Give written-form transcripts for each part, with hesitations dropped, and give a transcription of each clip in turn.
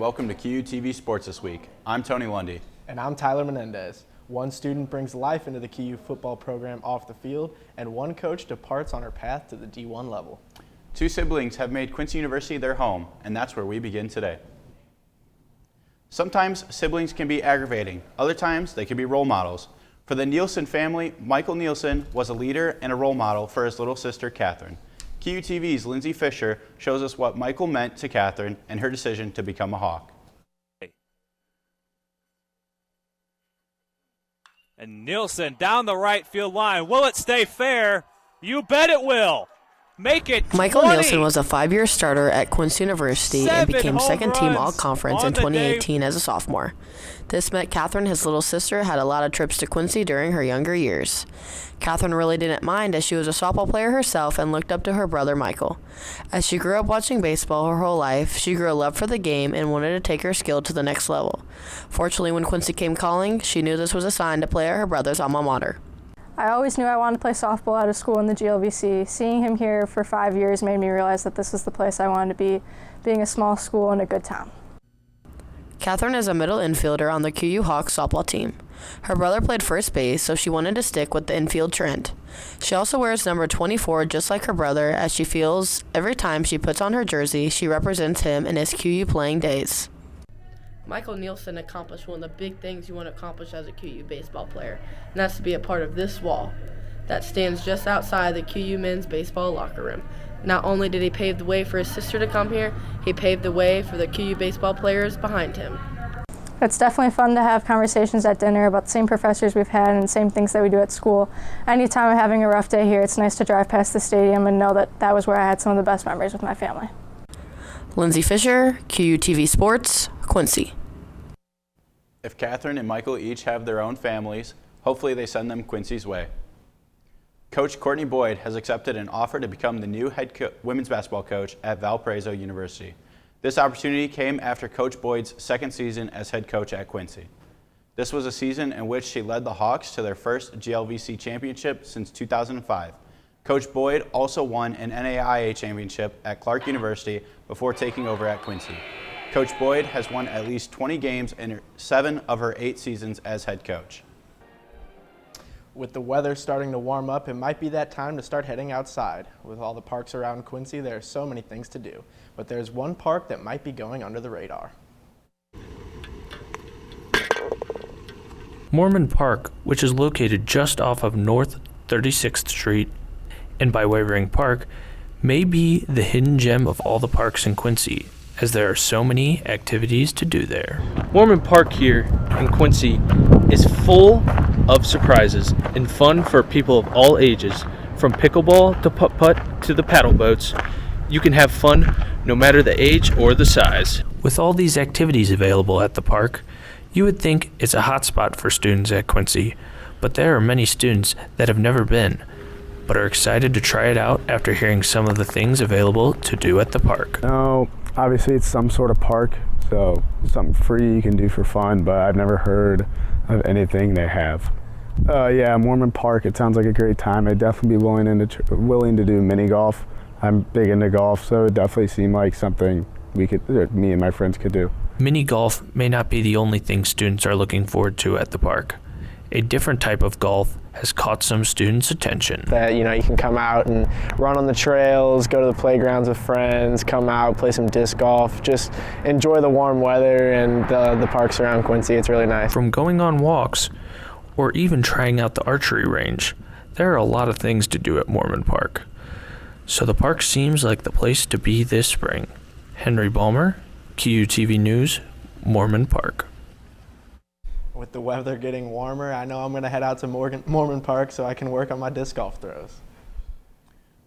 welcome to QUTV Sports this week. I'm Tony Lundy. And I'm Tyler Menendez. One student brings life into the QU football program off the field, and one coach departs on her path to the D1 level. Two siblings have made Quincy University their home, and that's where we begin today. Sometimes siblings can be aggravating. Other times they can be role models. For the Nielsen family, Michael Nielsen was a leader and a role model for his little sister, Catherine. QUTV's Lindsay Fisher shows us what Michael meant to Catherine and her decision to become a Hawk. And Nielsen down the right field line. Will it stay fair? You bet it will. Make it 20. Michael Nielsen was a 5-year starter at Quincy University and became second-team All-Conference in 2018 as a sophomore. This meant Catherine, his little sister, had a lot of trips to Quincy during her younger years. Catherine really didn't mind as she was a softball player herself and looked up to her brother Michael. As she grew up watching baseball her whole life, she grew a love for the game and wanted to take her skill to the next level. Fortunately, when Quincy came calling, she knew this was a sign to play at her brother's alma mater. I always knew I wanted to play softball out of school in the GLVC. Seeing him here for 5 years made me realize that this was the place I wanted to be, being a small school in a good town. Catherine is a middle infielder on the QU Hawks softball team. Her brother played first base, so she wanted to stick with the infield trend. She also wears number 24 just like her brother, as she feels every time she puts on her jersey, she represents him in his QU playing days. Michael Nielsen accomplished one of the big things you want to accomplish as a QU baseball player, and that's to be a part of this wall that stands just outside the QU men's baseball locker room. Not only did he pave the way for his sister to come here, he paved the way for the QU baseball players behind him. It's definitely fun to have conversations at dinner about the same professors we've had and the same things that we do at school. Anytime I'm having a rough day here, it's nice to drive past the stadium and know that that was where I had some of the best memories with my family. Lindsay Fisher, QUTV Sports, Quincy. If Catherine and Michael each have their own families, hopefully they send them Quincy's way. Coach Courtney Boyd has accepted an offer to become the new head women's basketball coach at Valparaiso University. This opportunity came after Coach Boyd's second season as head coach at Quincy. This was a season in which she led the Hawks to their first GLVC championship since 2005. Coach Boyd also won an NAIA championship at Clark University before taking over at Quincy. Coach Boyd has won at least 20 games in 7 of her 8 seasons as head coach. With the weather starting to warm up, it might be that time to start heading outside. With all the parks around Quincy, there are so many things to do, but there's one park that might be going under the radar. Mormon Park, which is located just off of North 36th Street and by Wavering Park, may be the hidden gem of all the parks in Quincy, as there are so many activities to do there. Mormon Park here in Quincy is full of surprises and fun for people of all ages. From pickleball to putt-putt to the paddle boats, you can have fun no matter the age or the size. With all these activities available at the park, you would think it's a hotspot for students at Quincy, but there are many students that have never been, but are excited to try it out after hearing some of the things available to do at the park. No, obviously it's some sort of park, so something free you can do for fun, but I've never heard of anything they have. Yeah, Mormon Park, it sounds like a great time. I'd definitely be willing to do mini golf. I'm big into golf, so it definitely seemed like something me and my friends could do. Mini golf may not be the only thing students are looking forward to at the park. A different type of golf has caught some students' attention. That, you can come out and run on the trails, go to the playgrounds with friends, come out, play some disc golf, just enjoy the warm weather and the parks around Quincy. It's really nice. From going on walks or even trying out the archery range, there are a lot of things to do at Mormon Park. So the park seems like the place to be this spring. Henry Balmer, QUTV News, Mormon Park. With the weather getting warmer, I know I'm going to head out to Mormon Park so I can work on my disc golf throws.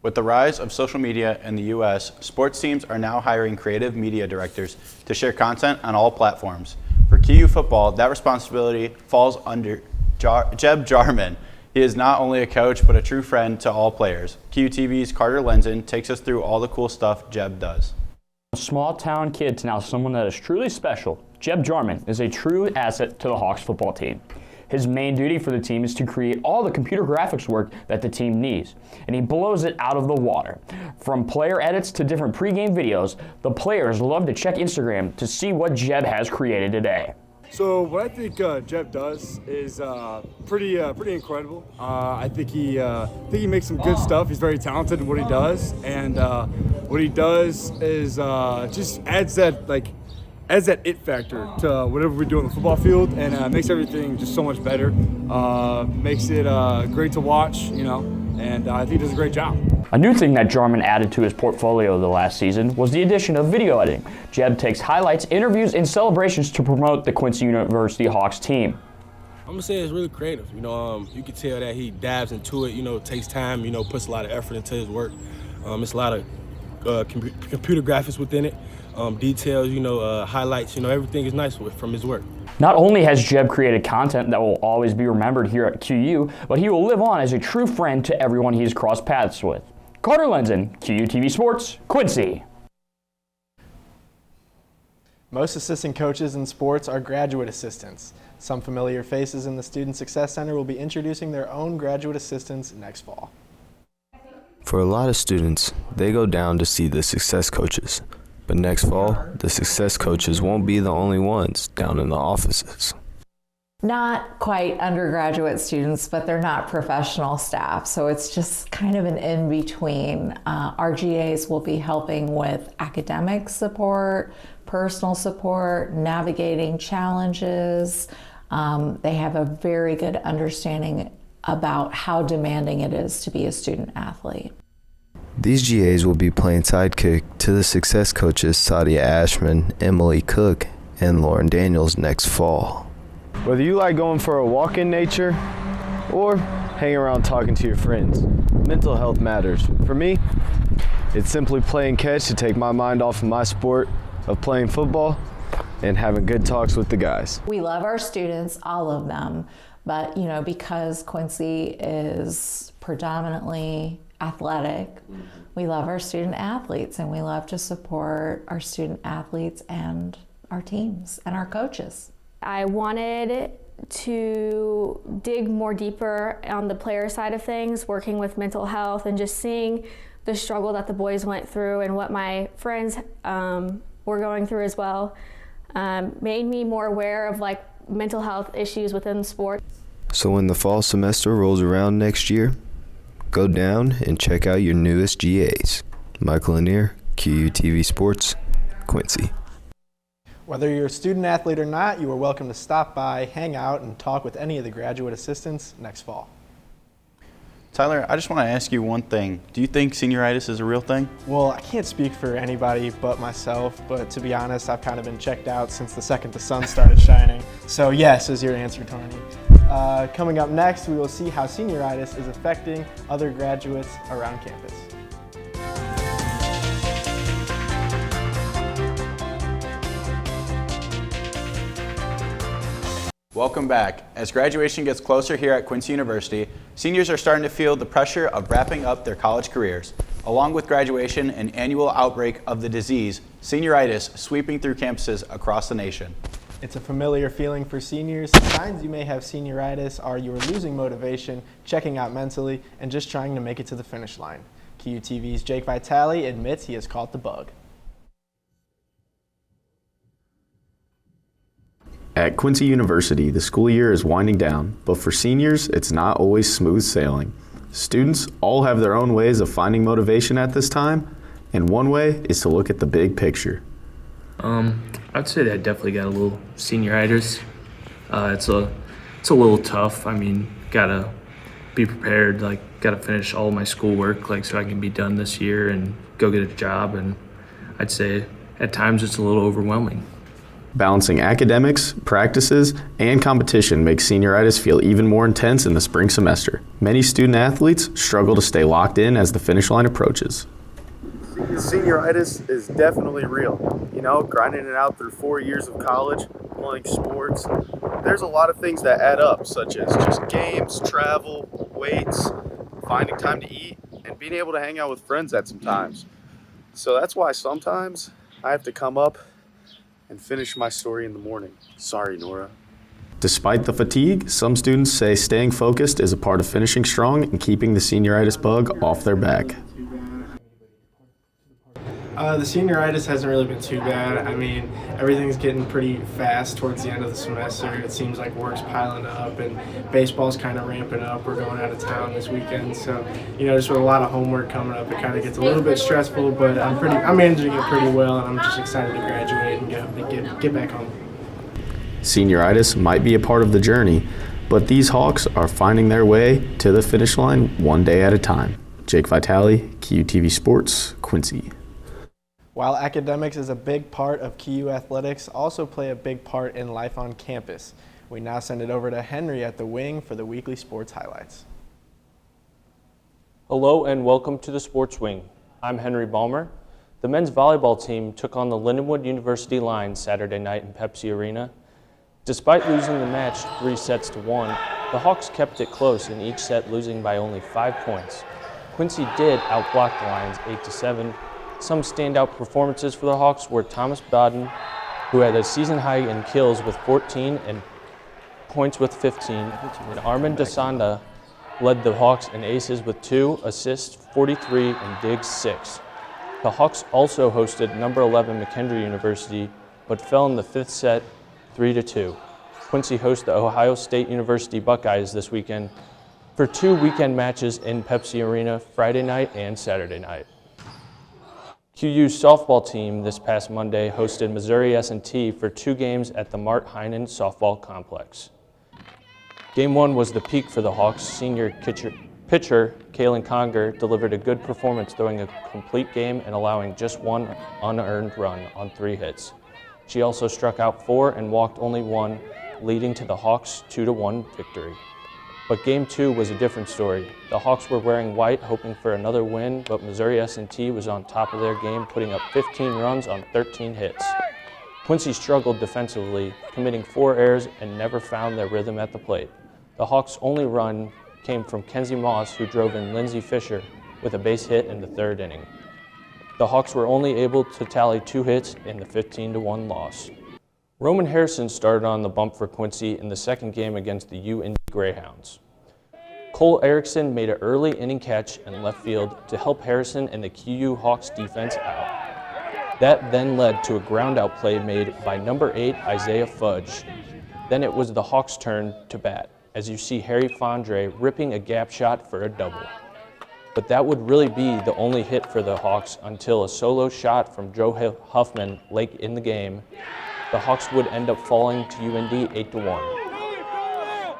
With the rise of social media in the U.S., sports teams are now hiring creative media directors to share content on all platforms. For QU football, that responsibility falls under Jeb Jarman. He is not only a coach, but a true friend to all players. QTV's Carter Lenzen takes us through all the cool stuff Jeb does. A small town kid to now someone that is truly special, Jeb Jarman is a true asset to the Hawks football team. His main duty for the team is to create all the computer graphics work that the team needs, and he blows it out of the water. From player edits to different pregame videos, the players love to check Instagram to see what Jeb has created today. So what I think Jeb does is pretty incredible. I think he makes some good stuff. He's very talented in what he does, and what he does is just adds that it factor to whatever we do on the football field, and makes everything just so much better. Makes it great to watch, and I think he does a great job. A new thing that Jarman added to his portfolio the last season was the addition of video editing. Jeb takes highlights, interviews, and celebrations to promote the Quincy University Hawks team. I'm gonna say it's really creative. You can tell that he dives into it. Takes time. Puts a lot of effort into his work. It's a lot of computer graphics within it, details. Highlights. Everything is nice from his work. Not only has Jeb created content that will always be remembered here at QU, but he will live on as a true friend to everyone he's crossed paths with. Carter Lenzen, QUTV Sports, Quincy. Most assistant coaches in sports are graduate assistants. Some familiar faces in the Student Success Center will be introducing their own graduate assistants next fall. For a lot of students, they go down to see the success coaches. But next fall, the success coaches won't be the only ones down in the offices. Not quite undergraduate students, but they're not professional staff. So it's just kind of an in-between. Our GAs will be helping with academic support, personal support, navigating challenges. They have a very good understanding about how demanding it is to be a student athlete. These GAs will be playing sidekick to the success coaches Sadia Ashman, Emily Cook, and Lauren Daniels next fall. Whether you like going for a walk in nature or hang around talking to your friends, mental health matters. For me, it's simply playing catch to take my mind off of my sport of playing football and having good talks with the guys. We love our students, all of them, but because Quincy is predominantly athletic, we love our student athletes, and we love to support our student athletes and our teams and our coaches. I wanted to dig more deeper on the player side of things, working with mental health and just seeing the struggle that the boys went through and what my friends were going through as well, made me more aware of mental health issues within sport. So when the fall semester rolls around next year, go down and check out your newest GAs. Michael Lanier, QUTV Sports, Quincy. Whether you're a student athlete or not, you are welcome to stop by, hang out, and talk with any of the graduate assistants next fall. Tyler, I just want to ask you one thing. Do you think senioritis is a real thing? Well, I can't speak for anybody but myself, but to be honest, I've kind of been checked out since the second the sun started shining. So yes is your answer, Tony. Coming up next, we will see how senioritis is affecting other graduates around campus. Welcome back. As graduation gets closer here at Quincy University, seniors are starting to feel the pressure of wrapping up their college careers. Along with graduation, an annual outbreak of the disease, senioritis, sweeping through campuses across the nation. It's a familiar feeling for seniors. Signs you may have senioritis are you're losing motivation, checking out mentally, and just trying to make it to the finish line. QUTV's Jake Vitale admits he has caught the bug. At Quincy University, the school year is winding down, but for seniors, it's not always smooth sailing. Students all have their own ways of finding motivation at this time, and one way is to look at the big picture. I'd say that I definitely got a little senioritis. It's a little tough. I mean, gotta be prepared, gotta finish all of my schoolwork, so I can be done this year and go get a job, and I'd say at times it's a little overwhelming. Balancing academics, practices, and competition makes senioritis feel even more intense in the spring semester. Many student athletes struggle to stay locked in as the finish line approaches. Senioritis is definitely real. Grinding it out through 4 years of college, playing sports. There's a lot of things that add up, such as just games, travel, weights, finding time to eat, and being able to hang out with friends at some times. So that's why sometimes I have to come up and finish my story in the morning. Sorry, Nora. Despite the fatigue, some students say staying focused is a part of finishing strong and keeping the senioritis bug off their back. The senioritis hasn't really been too bad. I mean, everything's getting pretty fast towards the end of the semester. It seems like work's piling up and baseball's kind of ramping up. We're going out of town this weekend, so just with a lot of homework coming up, it kind of gets a little bit stressful. But I'm managing it pretty well, and I'm just excited to graduate and get back home. Senioritis might be a part of the journey, but these Hawks are finding their way to the finish line one day at a time. Jake Vitale, QUTV Sports, Quincy. While academics is a big part of QU athletics, also play a big part in life on campus. We now send it over to Henry at the wing for the weekly sports highlights. Hello and welcome to the Sports Wing. I'm Henry Balmer. The men's volleyball team took on the Lindenwood University Lions Saturday night in Pepsi Arena. Despite losing the match 3-1, the Hawks kept it close in each set, losing by only 5 points. Quincy did outblock the Lions 8-7. Some standout performances for the Hawks were Thomas Bodden, who had a season high in kills with 14 and points with 15, and Armin Desanda led the Hawks in aces with 2 assists, 43, and digs 6. The Hawks also hosted number 11 McKendree University, but fell in the 5th set 3-2. Quincy hosts the Ohio State University Buckeyes this weekend for 2 weekend matches in Pepsi Arena, Friday night and Saturday night. QU's softball team this past Monday hosted Missouri S&T for 2 games at the Mart Heinen Softball Complex. Game 1 was the peak for the Hawks. Senior pitcher Kaylin Conger delivered a good performance, throwing a complete game and allowing just 1 unearned run on 3 hits. She also struck out 4 and walked only 1, leading to the Hawks' 2-1 victory. But Game 2 was a different story. The Hawks were wearing white, hoping for another win, but Missouri S&T was on top of their game, putting up 15 runs on 13 hits. Quincy struggled defensively, committing 4 errors and never found their rhythm at the plate. The Hawks' only run came from Kenzie Moss, who drove in Lindsey Fisher with a base hit in the 3rd inning. The Hawks were only able to tally 2 hits in the 15-1 loss. Roman Harrison started on the bump for Quincy in the 2nd game against the UND Greyhounds. Cole Erickson made an early inning catch in left field to help Harrison and the QU Hawks defense out. That then led to a groundout play made by number 8 Isaiah Fudge. Then it was the Hawks' turn to bat, as you see Harry Fondre ripping a gap shot for a double. But that would really be the only hit for the Hawks until a solo shot from Joe Huffman late in the game. The Hawks would end up falling to UND 8-1.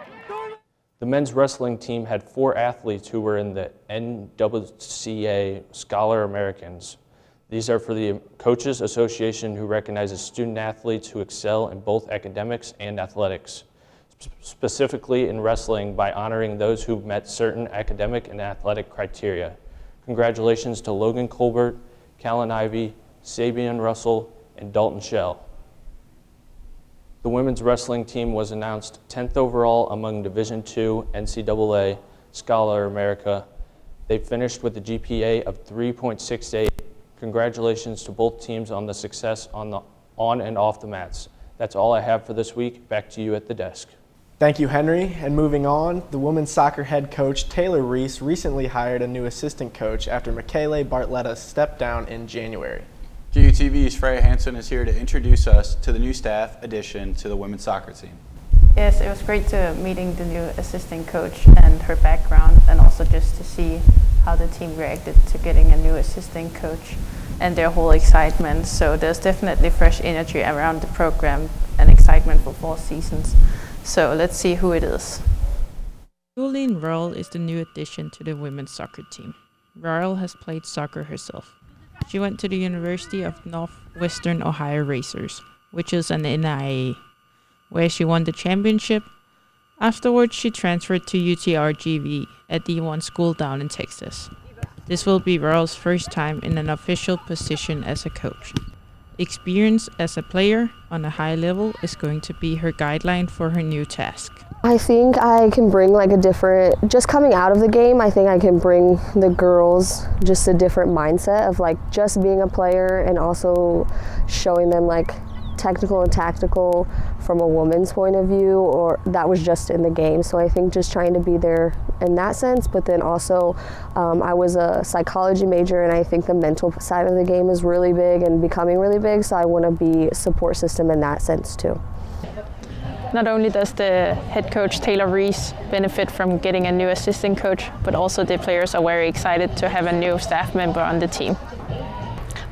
The men's wrestling team had 4 athletes who were in the NWCA Scholar Americans. These are for the Coaches Association, who recognizes student athletes who excel in both academics and athletics, specifically in wrestling by honoring those who've met certain academic and athletic criteria. Congratulations to Logan Colbert, Callan Ivey, Sabian Russell, and Dalton Shell. The women's wrestling team was announced 10th overall among Division II NCAA Scholar America. They finished with a GPA of 3.68. Congratulations to both teams on the success on and off the mats. That's all I have for this week. Back to you at the desk. Thank you, Henry. And moving on, the women's soccer head coach Taylor Reese recently hired a new assistant coach after Michele Bartletta stepped down in January. QUTV's Freya Hansen is here to introduce us to the new staff addition to the women's soccer team. Yes, it was great meeting the new assistant coach and her background, and also just to see how the team reacted to getting a new assistant coach and their whole excitement. So there's definitely fresh energy around the program and excitement for fall seasons. So let's see who it is. Julian Rural is the new addition to the women's soccer team. Rural has played soccer herself. She went to the University of Northwestern Ohio Racers, which is an NIA, where she won the championship. Afterwards, she transferred to UTRGV, a D1 school down in Texas. This will be Rural's first time in an official position as a coach. Experience as a player on a high level is going to be her guideline for her new task. I think I can bring just coming out of the game, I think I can bring the girls just a different mindset of just being a player, and also showing them technical and tactical from a woman's point of view, or that was just in the game. So I think just trying to be there in that sense, but then also I was a psychology major, and I think the mental side of the game is really big and becoming really big, so I want to be a support system in that sense too. Not only does the head coach Taylor Reese benefit from getting a new assistant coach, but also the players are very excited to have a new staff member on the team.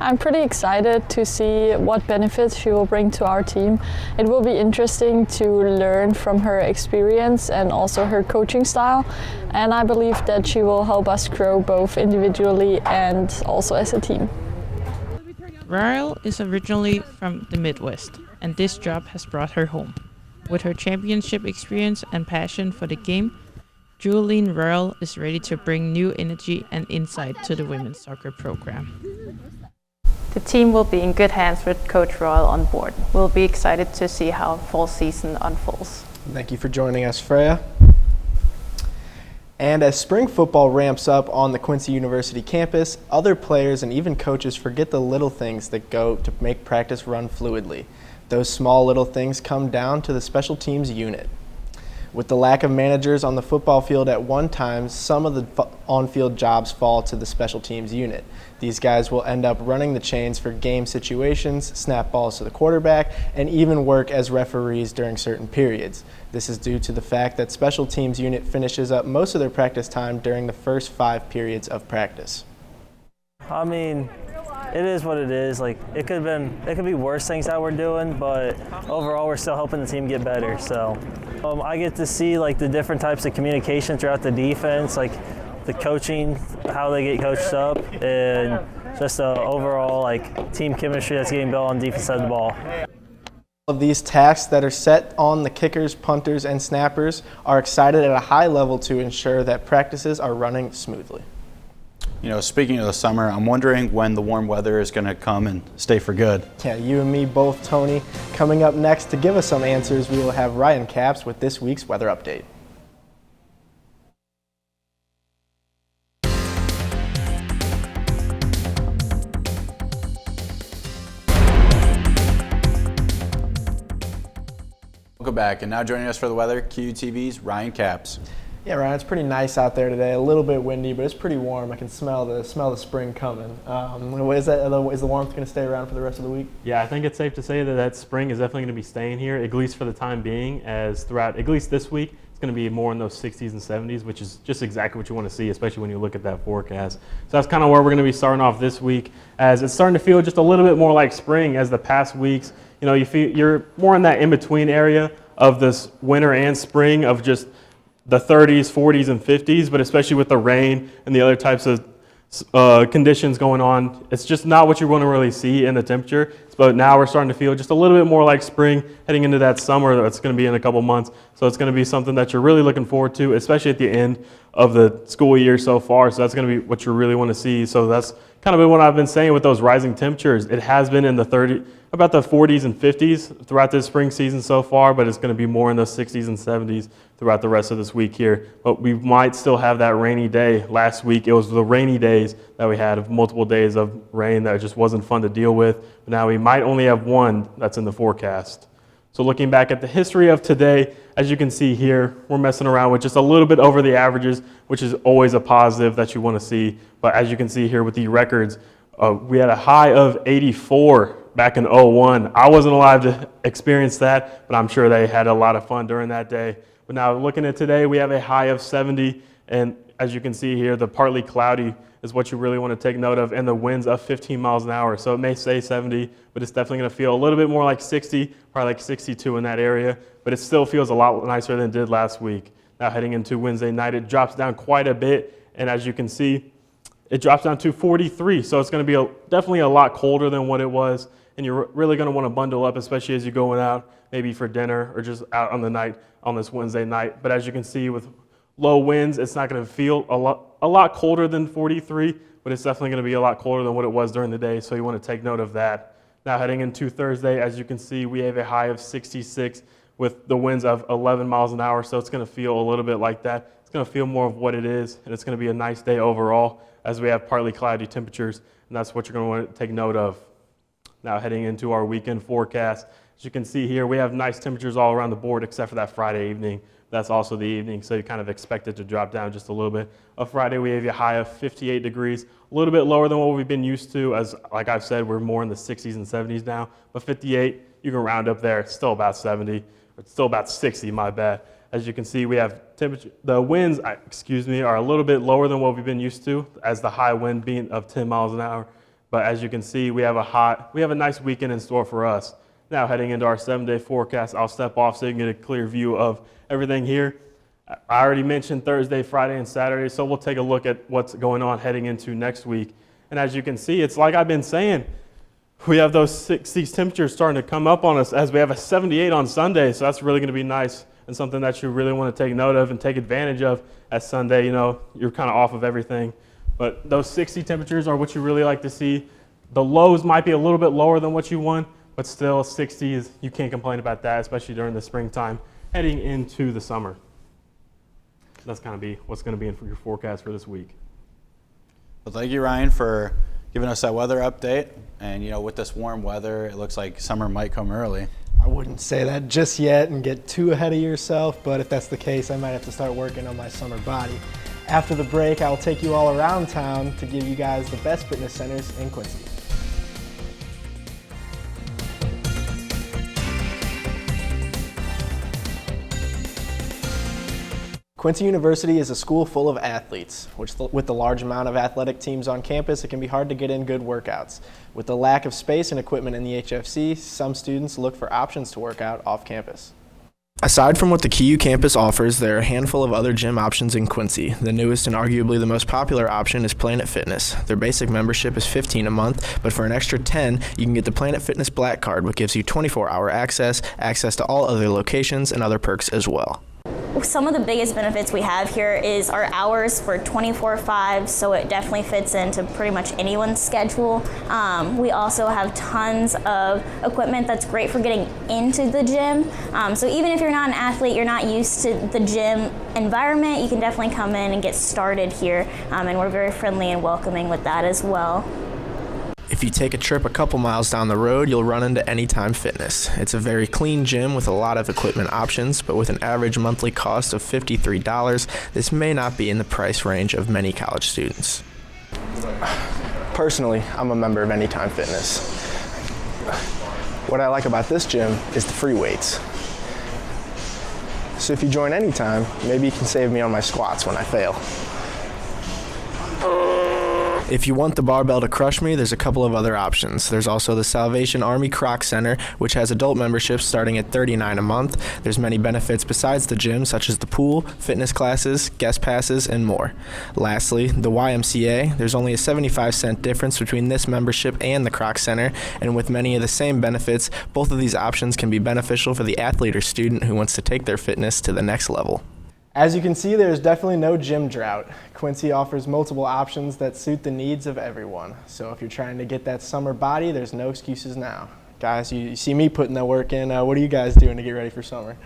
I'm pretty excited to see what benefits she will bring to our team. It will be interesting to learn from her experience and also her coaching style, and I believe that she will help us grow both individually and also as a team. Ryle is originally from the Midwest, and this job has brought her home. With her championship experience and passion for the game, Julian Ryle is ready to bring new energy and insight to the women's soccer program. The team will be in good hands with Coach Royal on board. We'll be excited to see how fall season unfolds. Thank you for joining us, Freya. And as spring football ramps up on the Quincy University campus, other players and even coaches forget the little things that go to make practice run fluidly. Those small little things come down to the special teams unit. With the lack of managers on the football field at one time, some of the on-field jobs fall to the special teams unit. These guys will end up running the chains for game situations, snap balls to the quarterback, and even work as referees during certain periods. This is due to the fact that special teams unit finishes up most of their practice time during the first 5 periods of practice. I mean, it is what it is. Like it could be worse things that we're doing, but overall we're still helping the team get better. So I get to see like the different types of communication throughout the defense, like the coaching, how they get coached up, and just the overall like team chemistry that's getting built on the defense side of the ball. Of these tasks that are set on the kickers, punters, and snappers are excited at a high level to ensure that practices are running smoothly. You know, speaking of the summer, I'm wondering when the warm weather is going to come and stay for good. Yeah, you and me both, Tony. Coming up next to give us some answers, we will have Ryan Capps with this week's weather update. Welcome back, and now joining us for the weather, QUTV's Ryan Capps. Yeah, Ryan, it's pretty nice out there today. A little bit windy, but it's pretty warm. I can smell the spring coming. Is the warmth going to stay around for the rest of the week? Yeah, I think it's safe to say that spring is definitely going to be staying here, at least for the time being, as throughout, at least this week, it's going to be more in those 60s and 70s, which is just exactly what you want to see, especially when you look at that forecast. So that's kind of where we're going to be starting off this week, as it's starting to feel just a little bit more like spring as the past weeks. You know, you're more in that in-between area of this winter and spring of just the 30s, 40s, and 50s, but especially with the rain and the other types of conditions going on, it's just not what you want to really see in the temperature. But now we're starting to feel just a little bit more like spring, heading into that summer that's going to be in a couple months. So it's going to be something that you're really looking forward to, especially at the end of the school year so far. So that's going to be what you really want to see. So that's kind of been what I've been saying with those rising temperatures. It has been in about the 40s and 50s throughout this spring season so far, but it's going to be more in the 60s and 70s throughout the rest of this week here. But we might still have that rainy day. Last week, it was the rainy days that we had of multiple days of rain that just wasn't fun to deal with. But now we might only have one that's in the forecast. So looking back at the history of today, as you can see here, we're messing around with just a little bit over the averages, which is always a positive that you want to see. But as you can see here with the records, we had a high of 84 back in 01. I wasn't alive to experience that, but I'm sure they had a lot of fun during that day. But now looking at today, we have a high of 70, and as you can see here, the partly cloudy is what you really want to take note of, and the winds of 15 miles an hour. So it may say 70, but it's definitely going to feel a little bit more like 60, probably like 62 in that area, but it still feels a lot nicer than it did last week. Now heading into Wednesday night, it drops down quite a bit, and as you can see, it drops down to 43, so it's going to be definitely a lot colder than what it was, and you're really going to want to bundle up, especially as you're going out, maybe for dinner or just out on the night on this Wednesday night. But as you can see, with low winds, it's not going to feel a lot colder than 43, but it's definitely going to be a lot colder than what it was during the day, so you want to take note of that. Now heading into Thursday, as you can see, we have a high of 66 with the winds of 11 miles an hour, so it's going to feel a little bit like that. It's going to feel more of what it is, and it's going to be a nice day overall as we have partly cloudy temperatures, and that's what you're going to want to take note of. Now heading into our weekend forecast, As you can see here, we have nice temperatures all around the board except for that Friday evening. That's also the evening, so you kind of expect it to drop down just a little bit. On Friday, we have a high of 58 degrees, a little bit lower than what we've been used to. As like I've said, we're more in the 60s and 70s now, but 58, you can round up there. It's still about 70. It's still about 60, my bad. As you can see, we have temperature. The winds, are a little bit lower than what we've been used to, as the high wind being of 10 miles an hour. But as you can see, we have a nice weekend in store for us. Now heading into our 7-day forecast, I'll step off so you can get a clear view of everything here. I already mentioned Thursday, Friday, and Saturday, so we'll take a look at what's going on heading into next week. And as you can see, it's like I've been saying, we have those 60s temperatures starting to come up on us as we have a 78 on Sunday, so that's really going to be nice and something that you really want to take note of and take advantage of as Sunday, you're kind of off of everything. But those 60 temperatures are what you really like to see. The lows might be a little bit lower than what you want, but still 60s, you can't complain about that, especially during the springtime heading into the summer. That's going to be what's going to be in your forecast for this week. Well, thank you, Ryan, for giving us that weather update. And, with this warm weather, it looks like summer might come early. I wouldn't say that just yet and get too ahead of yourself, but if that's the case, I might have to start working on my summer body. After the break, I'll take you all around town to give you guys the best fitness centers in Quincy. Quincy University is a school full of athletes, with the large amount of athletic teams on campus, it can be hard to get in good workouts. With the lack of space and equipment in the HFC, some students look for options to work out off campus. Aside from what the QU campus offers, there are a handful of other gym options in Quincy. The newest and arguably the most popular option is Planet Fitness. Their basic membership is $15 a month, but for an extra $10, you can get the Planet Fitness Black Card, which gives you 24-hour access to all other locations, and other perks as well. Some of the biggest benefits we have here is our hours for 24/5, so it definitely fits into pretty much anyone's schedule. We also have tons of equipment that's great for getting into the gym. So even if you're not an athlete, you're not used to the gym environment, you can definitely come in and get started here. And we're very friendly and welcoming with that as well. If you take a trip a couple miles down the road, you'll run into Anytime Fitness. It's a very clean gym with a lot of equipment options, but with an average monthly cost of $53, this may not be in the price range of many college students. Personally, I'm a member of Anytime Fitness. What I like about this gym is the free weights. So if you join Anytime, maybe you can save me on my squats when I fail. If you want the barbell to crush me, there's a couple of other options. There's also the Salvation Army Croc Center, which has adult memberships starting at $39 a month. There's many benefits besides the gym, such as the pool, fitness classes, guest passes, and more. Lastly, the YMCA. There's only a 75-cent difference between this membership and the Croc Center, and with many of the same benefits, both of these options can be beneficial for the athlete or student who wants to take their fitness to the next level. As you can see, there's definitely no gym drought. Quincy offers multiple options that suit the needs of everyone. So if you're trying to get that summer body, there's no excuses now. Guys, you see me putting that work in. What are you guys doing to get ready for summer?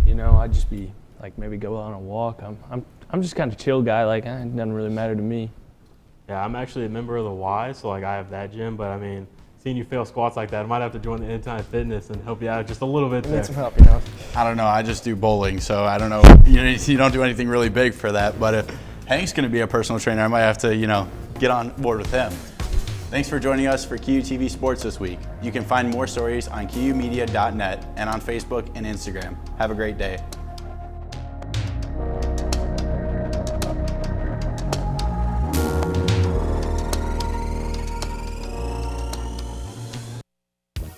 I'd just be maybe go on a walk. I'm just kind of chill guy. It doesn't really matter to me. Yeah, I'm actually a member of the Y, so I have that gym. But seeing you fail squats like that, I might have to join the Anytime Fitness and help you out just a little bit there. Need some help, I don't know. I just do bowling, so I don't know. You don't do anything really big for that. But if Hank's going to be a personal trainer, I might have to, get on board with him. Thanks for joining us for QUTV Sports this week. You can find more stories on QUmedia.net and on Facebook and Instagram. Have a great day.